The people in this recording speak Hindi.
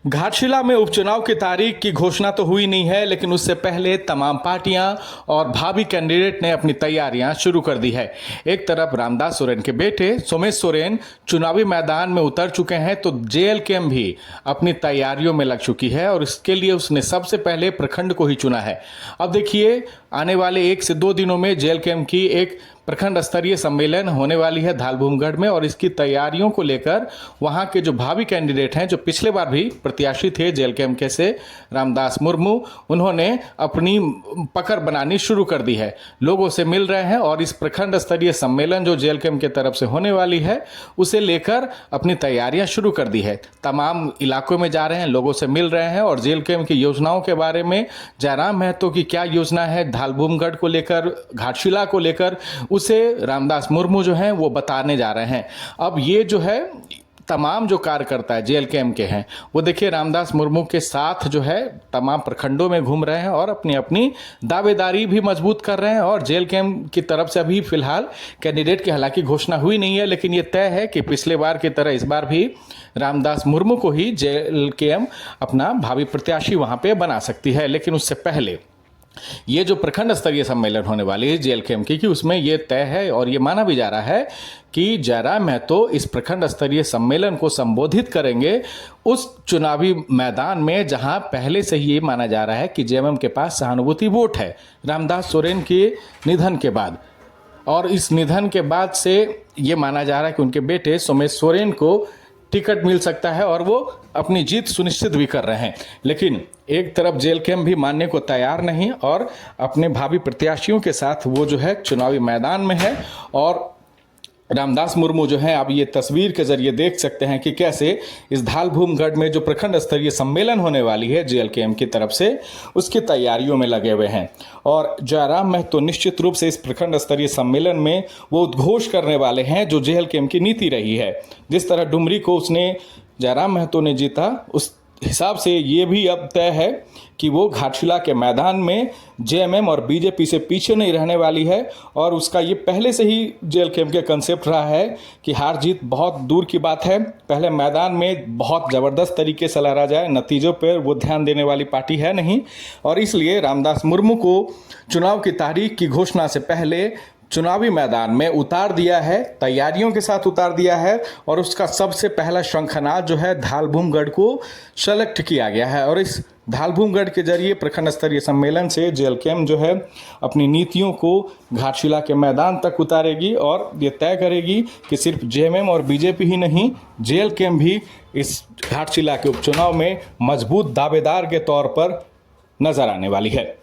घाटशिला में उपचुनाव की तारीख की घोषणा तो हुई नहीं है, लेकिन उससे पहले तमाम पार्टियां और भावी कैंडिडेट ने अपनी तैयारियां शुरू कर दी है। एक तरफ रामदास सोरेन के बेटे सोमेश सोरेन चुनावी मैदान में उतर चुके हैं, तो जेएलकेएम भी अपनी तैयारियों में लग चुकी है और इसके लिए उसने सबसे पहले प्रखंड को ही चुना है। अब देखिए, आने वाले 1 से 2 दिनों में जेएलकेएम की एक प्रखंड स्तरीय सम्मेलन होने वाली है धालभूमगढ़ में, और इसकी तैयारियों को लेकर वहां के जो भावी कैंडिडेट हैं, जो पिछले बार भी प्रत्याशी थे जेएलकेएम के से रामदास मुर्मू, उन्होंने अपनी पकड़ बनानी शुरू कर दी है, लोगों से मिल रहे हैं और इस प्रखंड स्तरीय सम्मेलन जो जेएलकेएम की तरफ से होने वाली है उसे लेकर अपनी तैयारियां शुरू कर दी है। तमाम इलाकों में जा रहे हैं, लोगों से मिल रहे हैं और जेएलकेएम की योजनाओं के बारे में, जयराम महतो की क्या योजना है धालभूमगढ़ को लेकर, घाटशिला को लेकर, उसे रामदास मुर्मू जो हैं वो बताने जा रहे हैं। अब ये जो है तमाम जो कार्यकर्ता है जेएलकेएम के हैं, वो देखिए रामदास मुर्मू के साथ जो है तमाम प्रखंडों में घूम रहे हैं और अपनी अपनी दावेदारी भी मजबूत कर रहे हैं। और जेएलकेएम की तरफ से अभी फिलहाल कैंडिडेट की हालांकि घोषणा हुई नहीं है, लेकिन ये तय है कि पिछले बार की तरह इस बार भी रामदास मुर्मू को ही जेएलकेएम अपना भावी प्रत्याशी वहां पे बना सकती है। लेकिन उससे पहले ये जो प्रखंड स्तरीय सम्मेलन होने वाली है जेएलकेएम की, उसमें ये तय है और ये माना भी जा रहा है कि जयराम महतो इस प्रखंड स्तरीय सम्मेलन को संबोधित करेंगे उस चुनावी मैदान में जहां पहले से ही ये माना जा रहा है कि जेएमएम के पास सहानुभूति वोट है रामदास सोरेन के निधन के बाद। और इस निधन के बाद से ये माना जा रहा है कि उनके बेटे सोमेश सोरेन को टिकट मिल सकता है और वो अपनी जीत सुनिश्चित भी कर रहे हैं। लेकिन एक तरफ जेएलकेएम भी मानने को तैयार नहीं और अपने भावी प्रत्याशियों के साथ वो जो है चुनावी मैदान में है। और रामदास मुर्मू जो है, आप ये तस्वीर के जरिए देख सकते हैं कि कैसे इस धालभूमगढ़ में जो प्रखंड स्तरीय सम्मेलन होने वाली है जेएलकेएम की तरफ से, उसकी तैयारियों में लगे हुए हैं। और जयराम महतो निश्चित रूप से इस प्रखंड स्तरीय सम्मेलन में वो उद्घोष करने वाले हैं जो जेएलकेएम की नीति रही है। जिस तरह डुमरी को उसने जयराम महतो ने जीता, उस हिसाब से ये भी अब तय है कि वो घाटशिला के मैदान में जेएमएम और बीजेपी से पीछे नहीं रहने वाली है। और उसका ये पहले से ही जेएलकेएम के कंसेप्ट रहा है कि हार जीत बहुत दूर की बात है, पहले मैदान में बहुत ज़बरदस्त तरीके से लड़ा जाए, नतीजों पर वो ध्यान देने वाली पार्टी है नहीं। और इसलिए रामदास मुर्मू को चुनाव की तारीख की घोषणा से पहले चुनावी मैदान में उतार दिया है, तैयारियों के साथ उतार दिया है। और उसका सबसे पहला शंखनाद जो है धालभूमगढ़ को सेलेक्ट किया गया है। और इस धालभूमगढ़ के जरिए प्रखंड स्तरीय सम्मेलन से जेएलकेएम जो है अपनी नीतियों को घाटशिला के मैदान तक उतारेगी और ये तय करेगी कि सिर्फ जेएमएम और बीजेपी ही नहीं, जेएलकेएम भी इस घाटशिला के उपचुनाव में मजबूत दावेदार के तौर पर नजर आने वाली है।